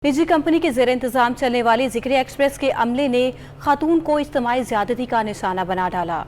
निजी कंपनी के ज़ेर इंतज़ाम चलने वाली ज़िक्रिया एक्सप्रेस के अमले ने खातून को इज्तिमाई ज़्यादती का निशाना बना डाला।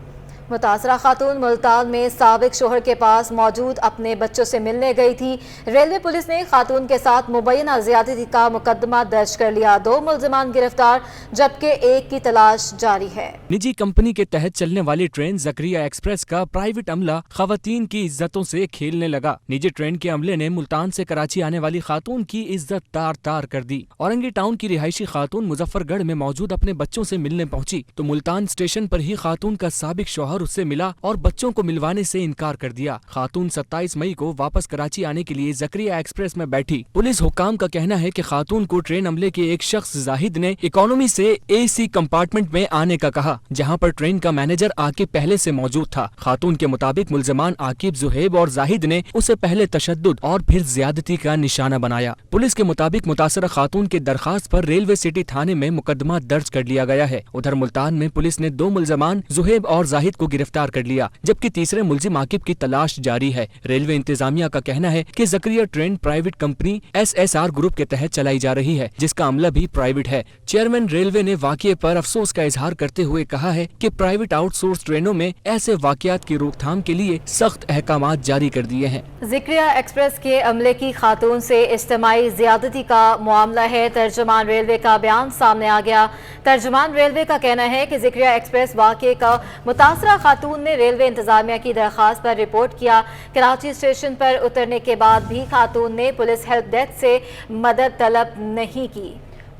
मुतासरा खातून मुल्तान में साबिक शोहर के पास मौजूद अपने बच्चों से मिलने गई थी। रेलवे पुलिस ने खातून के साथ मुबैना ज़्यादती का मुकदमा दर्ज कर लिया। 2 मुल्ज़िमान गिरफ्तार जबकि एक की तलाश जारी है। निजी कंपनी के तहत चलने वाली ट्रेन ज़िक्रिया एक्सप्रेस का प्राइवेट अमला खवातीन की इज्जतों से खेलने लगा। निजी ट्रेन के अमले ने मुल्तान से कराची आने वाली खातून की इज्जत तार तार कर दी। औरंगी टाउन की रिहायशी खातून मुजफ्फरगढ़ में मौजूद अपने बच्चों से मिलने पहुंची तो मुल्तान स्टेशन पर ही खातून का साबिक शौहर उससे मिला और बच्चों को मिलवाने से इनकार कर दिया। खातून 27 मई को वापस कराची आने के लिए ज़िक्रिया एक्सप्रेस में बैठी। पुलिस हुकाम का कहना है कि खातून को ट्रेन अमले के एक शख्स जाहिद ने इकोनॉमी से AC कंपार्टमेंट में आने का कहा, जहां पर ट्रेन का मैनेजर आकिब पहले से मौजूद था। खातून के मुताबिक मुल्ज़िमान आकिब, जुहेब और जाहिद ने उसे पहले तशद्दुद और फिर ज्यादती का निशाना बनाया। पुलिस के मुताबिक मुतासरा खातून की दरखास्त पर रेलवे सिटी थाने में मुकदमा दर्ज कर लिया गया है। उधर मुल्तान में पुलिस ने 2 मुल्ज़िमान जुहेब और जाहिद को गिरफ्तार कर लिया, जबकि तीसरे मुल्जिम आकिब की तलाश जारी है। रेलवे इंतजामिया का कहना है कि Zakaria train private company SSR group के तहत चलाई जा रही है, जिसका अमला भी प्राइवेट है। चेयरमैन रेलवे ने वाक़ये पर अफसोस का इजहार करते हुए कहा है कि प्राइवेट आउटसोर्स ट्रेनों में ऐसे वाक़यात की रोकथाम के लिए सख्त अहकामात जारी कर दिए हैं। ज़िक्रिया एक्सप्रेस के अमले की खातून से इज्तिमाई ज़्यादती का मामला है। तर्जुमान रेलवे का बयान सामने आ गया। तर्जुमान रेलवे का कहना है कि ज़िक्रिया एक्सप्रेस वाक़ये का मुतासरा खातून ने रेलवे इंतजामिया की दरखास्त पर रिपोर्ट किया। कराची स्टेशन पर उतरने के बाद भी खातून ने पुलिस हेल्प डेस्क से मदद तलब नहीं की।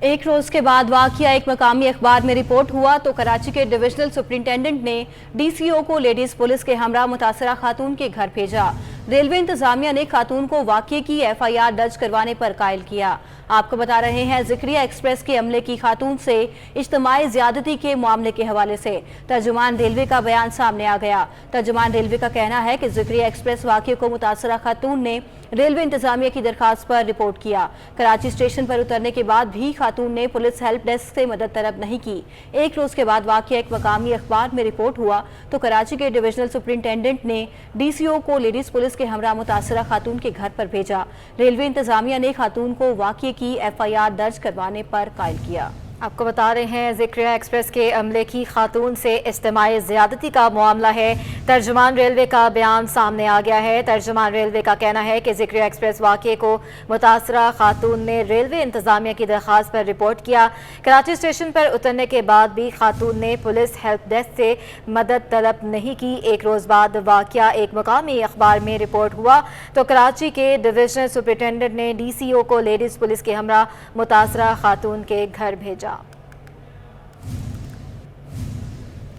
एक रोज के बाद वाक़या एक मकामी अखबार में रिपोर्ट हुआ तो कराची के डिविजनल सुपरिटेंडेंट ने DCO को लेडीज पुलिस के हमरा मुतासरा खातून के घर भेजा। रेलवे इंतजामिया ने खातून को वाक़ये की FIR दर्ज करवाने पर कायल किया। आपको बता रहे हैं ज़िक्रिया एक्सप्रेस के अमले की खातून से इज्तिमाई ज़्यादती के मामले के हवाले से तर्जुमान रेलवे का बयान सामने आ गया। तर्जुमान रेलवे का कहना है कि ज़िक्रिया एक्सप्रेस वाक़ये को मुतासरा खातून ने रेलवे इंतजामिया की दरखास्त पर रिपोर्ट किया। कराची स्टेशन पर उतरने के बाद भी खातून ने पुलिस हेल्प डेस्क से मदद तलब नहीं की। एक रोज के बाद वाक़या एक मकामी अखबार में रिपोर्ट हुआ तो कराची के डिविजनल सुपरिटेंडेंट ने DCO को लेडीज पुलिस के हमरा मुतासरा खातून के घर पर भेजा। रेलवे इंतजामिया ने खातून को वाक़ये की FIR दर्ज करवाने पर कायल किया। आपको बता रहे हैं ज़िक्रिया एक्सप्रेस के अमले की खातून से इज्तिमाई ज़्यादती का मामला है। तर्जुमान रेलवे का बयान सामने आ गया है। तर्जुमान रेलवे का कहना है कि ज़िक्रिया एक्सप्रेस वाक़ये को मुतासरा खातून ने रेलवे इंतजामिया की दरखास्त पर रिपोर्ट किया। कराची स्टेशन पर उतरने के बाद भी खातून ने पुलिस हेल्प डेस्क से मदद तलब नहीं की। एक रोज़ बाद वाक़या एक मकामी अखबार में रिपोर्ट हुआ तो कराची के डिविजनल सुपरिटेंडेंट ने DCO को लेडीज़ पुलिस के हमरा मुतासरा खातून के घर भेजा।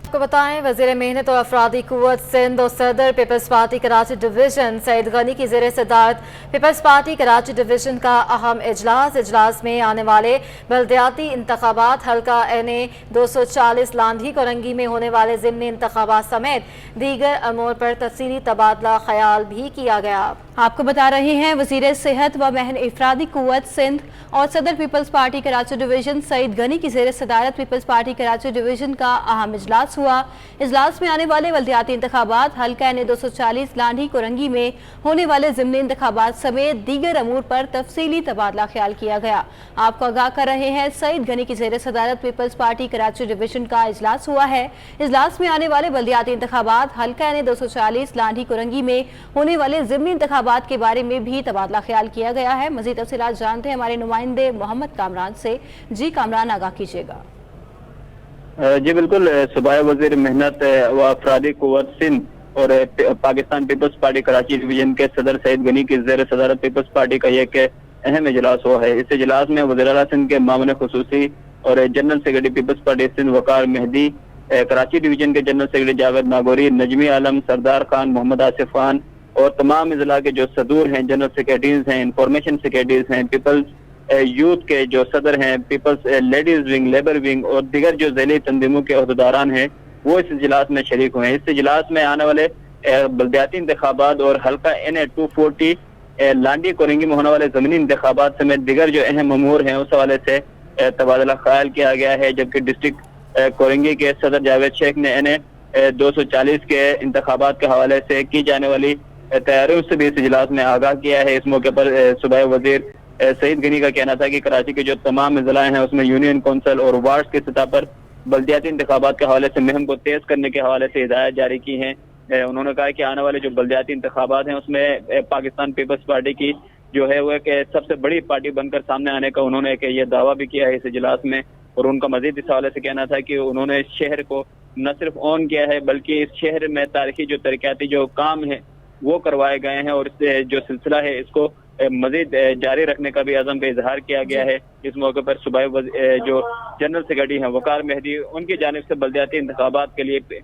आपको बताएं, वज़ीर मेहनत और अफरादी कुव्वत सिंध और सदर Peoples Party Karachi division Saeed Ghani की ज़ेर सदारत पीपल्स पार्टी कराची डिवीज़न का अहम इजलास में आने वाले बल्दियाती इंतखाबात, हल्का NA 240 लांधी कोरंगी में होने वाले ज़िमनी इंतखाबात समेत दीगर अमूर पर तफसीली तबादला ख्याल भी किया गया। आपको बता रहे हैं, वज़ीर सेहत व अफरादी कुव्वत सिंध और सदर Peoples Party Karachi division Saeed Ghani की ज़ेर सदारत पीपल्स पार्टी कराची डिवीज़न का अहम इजलास हुआ। इजलास में आने वाले बल्दियाती इंतखाबात, हल्का NA 240 लांढी कोरंगी में होने वाले ज़िमनी इंतखाबात समेत दीगर अमूर पर तफसीली तबादला ख्याल किया गया। आपको आगाह कर रहे हैं, सईद गनी की ज़ेर सदारत पीपल्स पार्टी कराची डिवीज़न का इजलास हुआ है। इजलास में आने वाले बल्दियाती इंतखाबात, हल्का NA 240 लांढी कोरंगी में होने वाले ज़िमनी इंतखाबात के बारे में भी तबादला ख्याल किया गया है। मज़ीद तफसीलात जानते हैं हमारे नुमाइंदे मोहम्मद कामरान से। जी कामरान, आगाह कीजिएगा। जी बिल्कुल, सूबाई वज़ीर मेहनत व अफरादी कुव्वत सिंध और Pakistan Peoples Party Karachi division के सदर सईद गनी की ज़ेर सदारत पीपल्स पार्टी का एक अहम इजलास हुआ है। इस इजलास में वज़ीर आला सिंध के मामले खुसूसी और general secretary People's Party Sindh Waqar Mehdi, Karachi division के जनरल सेक्रेटरी जावेद नागौरी, नजमी आलम, सरदार खान, मोहम्मद आसिफ खान और तमाम इजला के जो सदूर हैं, जनरल सेक्रेटरीज हैं, इंफॉर्मेशन सेक्रेटरीज हैं, पीपल्स यूथ के जो सदर हैं, people's ladies wing, labour wing और दिगर जो ज़ैली तंजीमों के अहदेदारान हैं, वो इस इजलास में शरीक हुए हैं। इस इजलास में आने वाले बल्दियाती इंतखाबात और हल्का NA 240 लांडी कोरंगी में होने वाले ज़मीनी इंतखाबात समेत दिगर जो अहम अमूर हैं उस हवाले से तबादला ख्याल किया गया है। जबकि डिस्ट्रिक्ट कोरंगी के सदर जावेद शेख ने NA 240 के इंतखाबात के हवाले से की जाने वाली तैयारियों से भी इस इजलास में आगाह किया है। इस मौके पर सूबाई वज़ीर सईद गनी का कहना था कि कराची के जो तमाम ज़िला हैं उसमें यूनियन कौंसिल और वार्ड की सतह पर बल्दियाती इंतखाबात के हवाले से मुहिम को तेज करने के हवाले से हिदायत जारी की हैं। उन्होंने कहा कि आने वाले जो बल्दियाती इंतखाबात हैं उसमें पाकिस्तान पीपल्स पार्टी की जो है वो एक सबसे बड़ी पार्टी बनकर सामने आने का उन्होंने एक ये दावा भी किया है इस इजलास में। और उनका मजीद इस हवाले से कहना था कि उन्होंने इस शहर को न सिर्फ ऑन किया है बल्कि इस शहर में तारीखी जो तरक्याती जो काम है वो करवाए गए हैं और इस जो सिलसिला है इसको मजीद जारी रखने का भी अज़म का इजहार किया गया है। इस मौके पर सूबाई जो जनरल सेक्रेटरी हैं वकार मेहदी उनकी जानिब से बल्दियाती इंतखाबात के लिए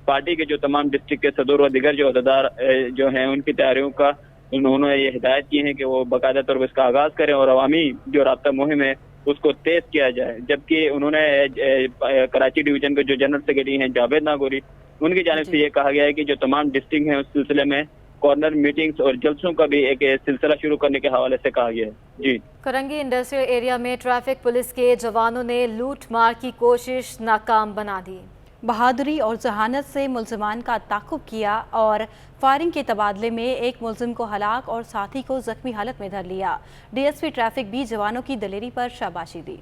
पार्टी के जो तमाम डिस्ट्रिक्ट के सदर व दिगर जो अहदेदार जो हैं उनकी तैयारियों का उन्होंने ये हिदायत की है कि वो बाकायदा तौर पर इसका आगाज करें और अवामी जो राब्ता मुहिम है उसको तेज किया जाए। जबकि उन्होंने कराची डिवीजन के जो जनरल सेक्रेटरी हैं जावेद नागौरी उनकी जानिब से ये कहा गया है कि जो तमाम डिस्ट्रिक्ट हैं उस सिलसिले में कॉर्नर मीटिंग्स और जलसों का भी एक सिलसिला शुरू करने के हवाले से कहा गया है। जी, कोरंगी इंडस्ट्रियल एरिया में ट्रैफिक पुलिस के जवानों ने लूट मार की कोशिश नाकाम बना दी। बहादुरी और जहानत से मुल्ज़िमान का ताक़ुब किया और फायरिंग के तबादले में एक मुल्ज़िम को हलाक और साथी को जख्मी हालत में धर लिया। डीएसपी ट्रैफिक भी जवानों की दलेरी पर शाबाशी दी।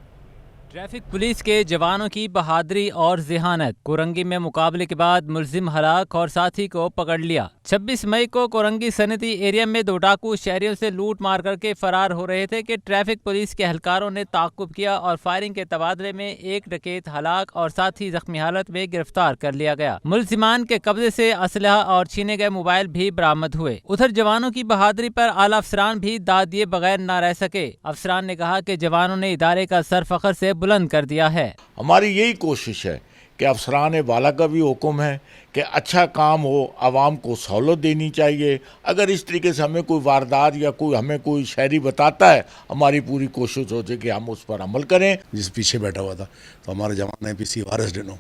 ट्रैफिक पुलिस के जवानों की बहादुरी और ज़हानत। कोरंगी में मुकाबले के बाद मुल्जिम हलाक और साथी को पकड़ लिया। 26 मई को कोरंगी सनती एरिया में 2 डाकू शहरियों से लूट मार करके फरार हो रहे थे कि ट्रैफिक पुलिस के एहलकारों ने ताक़ुब किया और फायरिंग के तबादले में एक डकैत हलाक और साथी जख्मी हालत में गिरफ्तार कर लिया गया। मुल्जिमान के कब्जे से असलहा और छीने गए मोबाइल भी बरामद हुए। उधर जवानों की बहादुरी पर आला अफसरान भी दाद दिए बगैर न रह सके। अफसरान ने कहा कि जवानों ने इदारे का सर फख्र से बुलंद कर दिया है। हमारी यही कोशिश है कि अफसरान वाला का भी हुक्म है कि अच्छा काम हो, आवाम को सहूलत देनी चाहिए। अगर इस तरीके से हमें कोई वारदात या हमें कोई शहरी बताता है, हमारी पूरी कोशिश हो कि हम उस पर अमल करें। जिस पीछे बैठा हुआ था तो हमारे जवान ने पीसी वारिस डेनो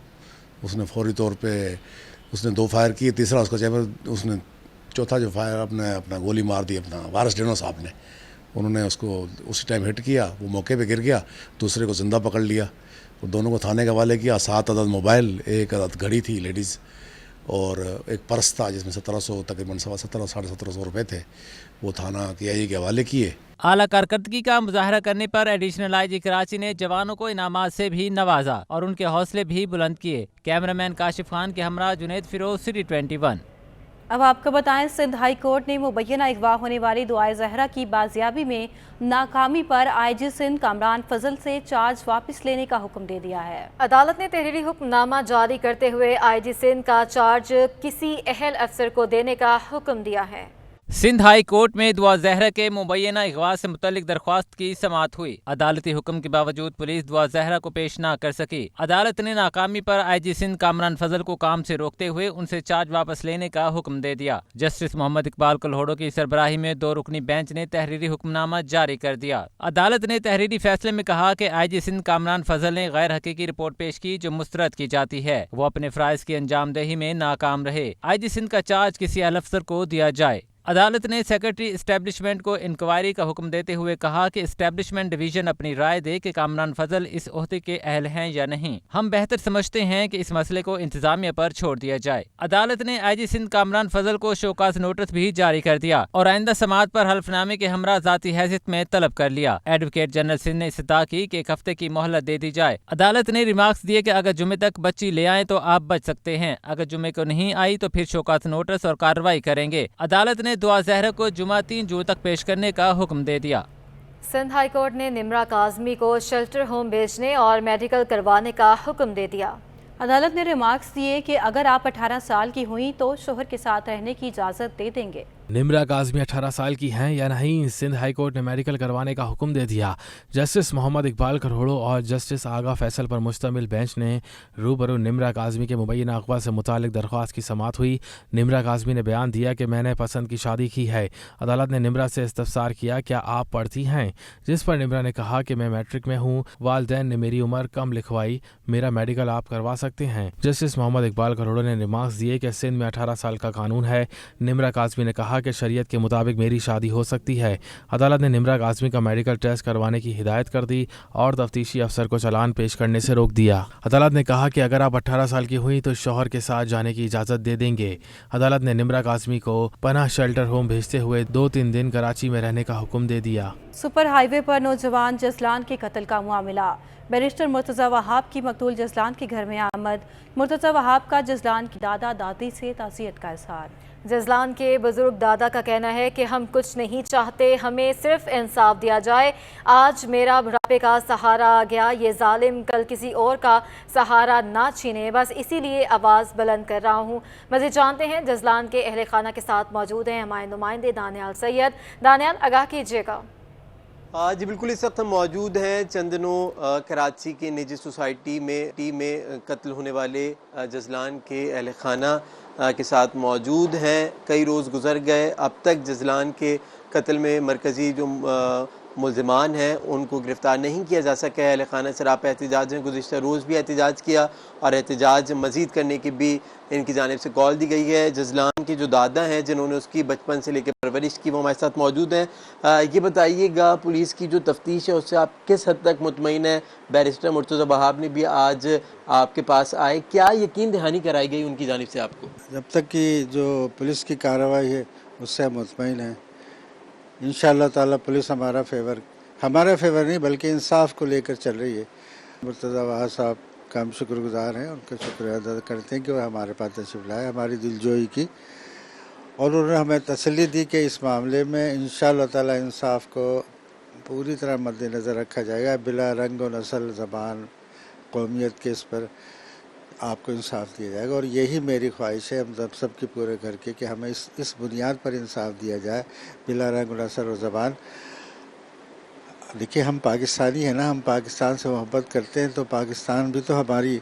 उसने फौरी तौर पे उसने 2 फायर किए, तीसरा उसका चैम्बर उसने चौथा जो फायर अपना गोली मार दी अपना वारिस डेनो साहब ने। उन्होंने उसको उसी टाइम हिट किया, वो मौके पे गिर गया, दूसरे को जिंदा पकड़ लिया। तो दोनों को थाने के हवाले किया। 7 अदद मोबाइल, 1 अदद घड़ी थी लेडीज़ और एक पर्स था जिसमें 1700 तकरीबन 1700-1750 रुपये थे। वो थाना KI के हवाले किए। आला कारकर्दगी का मुजाहरा करने पर एडिशनल IG कराची ने जवानों को इनामात से भी नवाजा और उनके हौसले भी बुलंद किए। कैमरामैन काशिफ खान के हमरा जुनैद फिरोज, सिटी 21। अब आपको बताएं, सिंध हाई कोर्ट ने मुबैना अगवा होने वाली दुआए ज़हरा की बाजियाबी में नाकामी पर IG सिंध कामरान फजल से चार्ज वापस लेने का हुक्म दे दिया है। अदालत ने तहरीरी हुक्मनामा जारी करते हुए IG सिंध का चार्ज किसी अहल अफसर को देने का हुक्म दिया है। सिंध हाई कोर्ट में दुआ ज़हरा के मुबैना अगवा से मुतल्लिक दरख्वास्त की समाअत हुई। अदालती हुक्म के बावजूद पुलिस दुआ ज़हरा को पेश न कर सकी। अदालत ने नाकामी पर IG सिंध कामरान फजल को काम से रोकते हुए उनसे चार्ज वापस लेने का हुक्म दे दिया। जस्टिस मोहम्मद इकबाल कल्होड़ो की सरबराही में 2 रुकनी बेंच ने तहरीरी हुक्मनामा जारी कर दिया। अदालत ने तहरीरी फैसले में कहा कि IG सिंध कामरान फजल ने गैर हकीकी रिपोर्ट पेश की जो मुस्तरद की जाती है। वो अपने फ़राइज़ की अंजामदही में नाकाम रहे। IG सिंध का चार्ज किसी अहल अफसर को दिया जाए। अदालत ने सेक्रेटरी इस्टेब्लिशमेंट को इंक्वायरी का हुक्म देते हुए कहा कि इस्टेब्लिशमेंट डिवीजन अपनी राय दे कि कामरान फजल इस ओहदे के अहल हैं या नहीं। हम बेहतर समझते हैं कि इस मसले को इंतजामिया पर छोड़ दिया जाए। अदालत ने IG सिंध कामरान फजल को शोकास नोटिस भी जारी कर दिया और आइंदा समाअत पर हल्फनामे के हमरा जाती हैसियत में तलब कर लिया। एडवोकेट जनरल सिंध ने इस्तदा की कि 1 हफ्ते की मोहलत दे दी जाए। अदालत ने रिमार्क्स दिए कि अगर जुमे तक बच्ची ले आए तो आप बच सकते हैं, अगर जुमे को नहीं आई तो फिर शोकास नोटिस और कार्रवाई करेंगे। अदालत ने दुआ ज़हरा को जुमा 3 जून तक पेश करने का हुक्म दे दिया। सिंध हाई कोर्ट ने निमरा काज़मी को शेल्टर होम भेजने और मेडिकल करवाने का हुक्म दे दिया। अदालत ने रिमार्क्स दिए कि अगर आप 18 साल की हुई तो शोहर के साथ रहने की इजाज़त दे देंगे। निमरा काज़मी 18 साल की हैं या नहीं, सिंध हाई कोर्ट ने मेडिकल करवाने का हुक्म दे दिया। जस्टिस मोहम्मद इकबाल कल्होड़ो और जस्टिस आगा फैसल पर मुश्तमिल बेंच ने रूबरू निमरा काज़मी के मुबैना अगवा से मुतालिक दरख्वास्त की समाअत हुई। निमरा काज़मी ने बयान दिया कि मैंने पसंद की शादी की है। अदालत ने निमरा से इस्तफसार किया, क्या आप पढ़ती हैं, जिस पर निमरा ने कहा कि मैं मैट्रिक में हूँ, वालिदैन ने मेरी उम्र कम लिखवाई, मेरा मेडिकल आप करवा सकते हैं। जस्टिस मोहम्मद इकबाल कल्होड़ो ने रिमार्क्स दिए कि सिंध में 18 साल का कानून है। निमरा काज़मी ने कहा कहा कि शरीयत के मुताबिक मेरी शादी हो सकती है। अदालत ने निम्रा काज़मी का मेडिकल टेस्ट करवाने की हिदायत कर दी और तफ्तीशी अफसर को चालान पेश करने से रोक दिया। अदालत ने कहा कि अगर आप 18 साल की हुई तो शौहर के साथ जाने की इजाज़त दे देंगे। अदालत ने निम्रा काज़मी को पनाह शेल्टर होम भेजते हुए 2-3 दिन कराची में रहने का हुक्म दे दिया। सुपर हाईवे पर नौजवान जसलान के कत्ल का मामला। बैरिस्टर मुर्तज़ा वहाब की मकतूल जसलान के घर में आमद। मुर्तज़ा वहाब का जसलान की दादा दादी से ताज़ियत का इज़हार। जसलान के बुजुर्ग दादा का कहना है कि हम कुछ नहीं चाहते, हमें सिर्फ इंसाफ दिया जाए। आज मेरा बुढ़ापे का सहारा आ गया, ये जालिम कल किसी और का सहारा ना छीने, बस इसीलिए आवाज़ बुलंद कर रहा हूँ। मज़ीद जानते हैं जसलान के अहले खाना के साथ मौजूद हैं हमारे नुमाइंदे दानियाल सैयद। दानियाल, आगाह कीजिएगा। जी बिल्कुल, इस वक्त हम मौजूद हैं चंदनों कराची के निजी सोसाइटी में कत्ल होने वाले जसलान के अहल खाना के साथ मौजूद हैं। कई रोज़ गुजर गए, अब तक जसलान के कत्ल में मरकज़ी जो मुल्ज़िमान हैं उनको गिरफ़्तार नहीं किया जा सका है। अहल खाना सरापा एहतजाज ने गुज़िश्ता रोज़ भी एहतजाज किया और एहतजाज मज़ीद करने की भी इनकी जानिब से कॉल दी गई है। जसलान के जो दादा हैं जिन्होंने उसकी बचपन से लेकर परवरिश की, वो हमारे साथ मौजूद हैं। ये बताइएगा, पुलिस की जो तफ्तीश है उससे आप किस हद तक मुतमईन हैं? बैरिस्टर मुर्तज़ा वहाब ने भी आज आपके पास आए, क्या यकीन दहानी कराई गई उनकी जानिब से आपको? जब तक कि जो पुलिस की कार्रवाई है उससे हम मुतमईन हैं। इंशाअल्लाह ताला पुलिस हमारा फेवर नहीं बल्कि इंसाफ को लेकर चल रही है। मुर्तज़ा वहाब साहब का हम शुक्रगुजार हैं, उनका शुक्रिया अदा करते हैं कि वो हमारे पास तशरीफ़ लाए, हमारी दिलजोई की और उन्होंने हमें तसल्ली दी कि इस मामले में इंशाअल्लाह ताला इंसाफ को पूरी तरह मद्देनज़र रखा जाएगा, बिला रंग व नस्ल, ज़बान, कौमियत के इस पर आपको इंसाफ दिया जाएगा। और यही मेरी ख्वाहिश है हम सबके पूरे घर की कि हमें इस बुनियाद पर इंसाफ दिया जाए, बिला रंग नस्ल और ज़बान। देखिए, हम पाकिस्तानी हैं ना, हम पाकिस्तान से मोहब्बत करते हैं, तो पाकिस्तान भी तो हमारी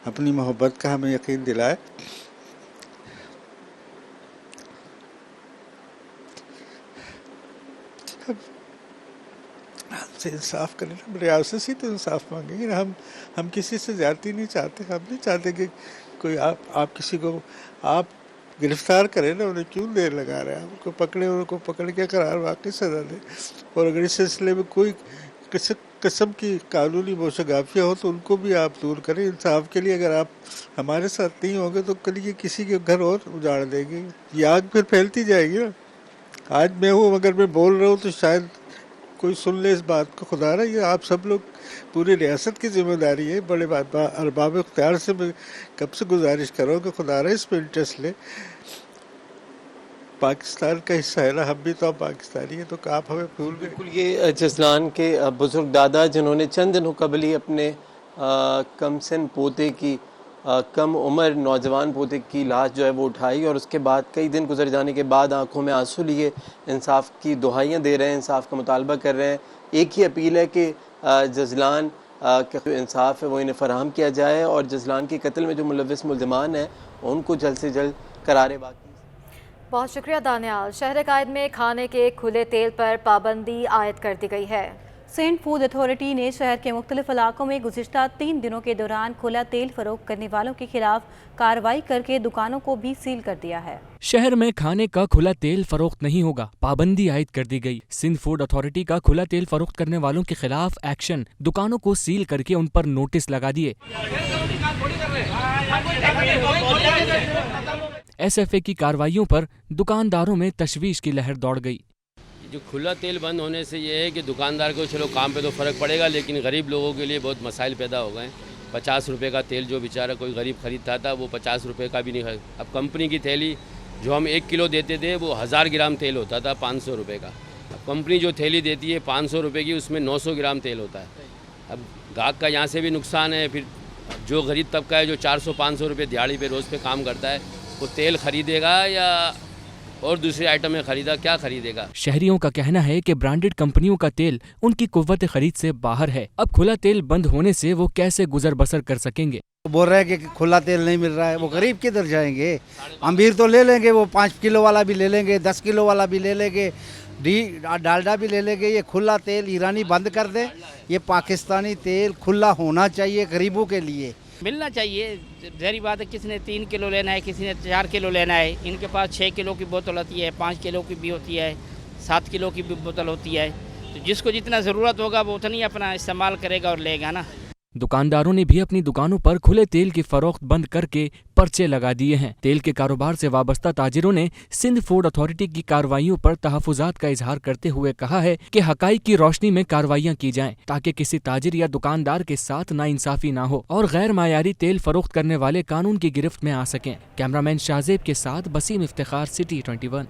अपनी मोहब्बत का हमें यकीन दिलाए। हमसे इंसाफ करें ना, रियासत से तो इंसाफ मांगेंगे ना। हम किसी से ज़्यादती नहीं चाहते। हम नहीं चाहते कि कोई आप किसी को आप गिरफ्तार करें ना, उन्हें क्यों देर लगा रहे हैं? उनको पकड़े, उनको पकड़ के करार वाकई सज़ा दें। और अगर इस सिलसिले में कोई किस्म की कानूनी मोशगाफियाँ हो तो उनको भी आप दूर करें इंसाफ के लिए। अगर आप हमारे साथ नहीं होंगे तो कल ये किसी के घर और उजाड़ देंगे, ये आग फिर फैलती जाएगी ना। आज मैं हूँ, अगर मैं बोल रहा हूँ तो शायद कोई सुन ले इस बात को। खुदा रहा, ये आप सब लोग, पूरी रियासत की जिम्मेदारी है। बड़े अरबाब इख्तियार से मैं कब से गुजारिश करो कि खुदा रहा इस पर इंटरेस्ट ले। पाकिस्तान का हिस्सा है ना, हम भी तो पाकिस्तानी है, तो आप हमें भूल गए। बिल्कुल, ये जसलान के बुजुर्ग दादा जिन्होंने चंद दिनों कबल ही अपने कमसिन पोते की कम उम्र नौजवान पोते की लाश जो है वो उठाई और उसके बाद कई दिन गुजर जाने के बाद आंखों में आंसू लिए इंसाफ की दुहाइयाँ दे रहे हैं, इंसाफ का मुतालबा कर रहे हैं। एक ही अपील है कि जसलान का जो इंसाफ है वो इन्हें फराहम किया जाए और जसलान के कत्ल में जो मुलव्विस मुल्ज़िमान हैं उनको जल्द से जल्द करारे बाकी। बहुत शुक्रिया दानियाल। शहर कायद में खाने के खुले तेल पर पाबंदी आयद कर दी गई है। सेंट फूड अथॉरिटी ने शहर के मुख्तलिफ इलाकों में गुज़िश्ता 3 दिनों के दौरान खुला तेल फरोख्त करने वालों के खिलाफ कार्रवाई करके दुकानों को भी सील कर दिया है। शहर में खाने का खुला तेल फरोख्त नहीं होगा, पाबंदी आयद कर दी गई। सिंध फूड अथॉरिटी का खुला तेल फरोख्त करने वालों के खिलाफ एक्शन, दुकानों को सील करके उन पर नोटिस लगा दिए। SFA की कार्रवाइयों पर दुकानदारों में तशवीश की लहर दौड़ गई। जो खुला तेल बंद होने से ये है कि दुकानदार को चलो काम पे तो फ़र्क पड़ेगा, लेकिन गरीब लोगों के लिए बहुत मसाइल पैदा हो गए हैं। 50 रुपये का तेल जो बेचारा कोई गरीब ख़रीदता था वो 50 रुपये का भी नहीं खरीद। अब कंपनी की थैली जो हम 1 किलो देते थे वो 1000 ग्राम तेल होता था 500 रुपये का। अब कंपनी जो थैली देती है 500 रुपये की, उसमें 900 ग्राम तेल होता है। अब गाहक का यहाँ से भी नुकसान है। फिर जो गरीब तबका है जो 400-500 रुपये दिहाड़ी पे रोज़ पे काम करता है, वो तेल ख़रीदेगा या और दूसरे आइटम में क्या खरीदेगा? शहरियों का कहना है कि ब्रांडेड कंपनियों का तेल उनकी कुव्वत खरीद से बाहर है। अब खुला तेल बंद होने से वो कैसे गुजर बसर कर सकेंगे? बोल रहे हैं कि खुला तेल नहीं मिल रहा है, वो गरीब किधर जाएंगे? अमीर तो ले लेंगे, वो 5 किलो वाला भी ले लेंगे, 10 किलो वाला भी ले लेंगे, डालडा भी ले लेंगे। ये खुला तेल ईरानी बंद कर दे। ये पाकिस्तानी तेल खुला होना चाहिए गरीबों के लिए। ملنا چاہیے. ظاہری بات ہے کسی نے 3 کلو لینا ہے, کسی نے 4 کلو لینا ہے. ان کے پاس 6 کلو کی بوتل ہوتی ہے, 5 کلو کی بھی ہوتی ہے, 7 کلو کی بھی بوتل ہوتی ہے. تو جس کو جتنا ضرورت ہوگا وہ اتنی اپنا استعمال کرے گا اور لے گا نا. دکانداروں نے بھی اپنی دکانوں پر کھلے تیل کی فروخت بند کر کے پرچے لگا دیے ہیں. تیل کے کاروبار سے وابستہ تاجروں نے سندھ فوڈ اتھارٹی کی کارروائیوں پر تحفظات کا اظہار کرتے ہوئے کہا ہے کہ حقائق کی روشنی میں کارروائیاں کی جائیں تاکہ کسی تاجر یا دکاندار کے ساتھ ناانصافی نہ ہو اور غیر معیاری تیل فروخت کرنے والے قانون کی گرفت میں آ سکیں. کیمرامین شاہزیب کے ساتھ بسیم افتخار, سٹی 21.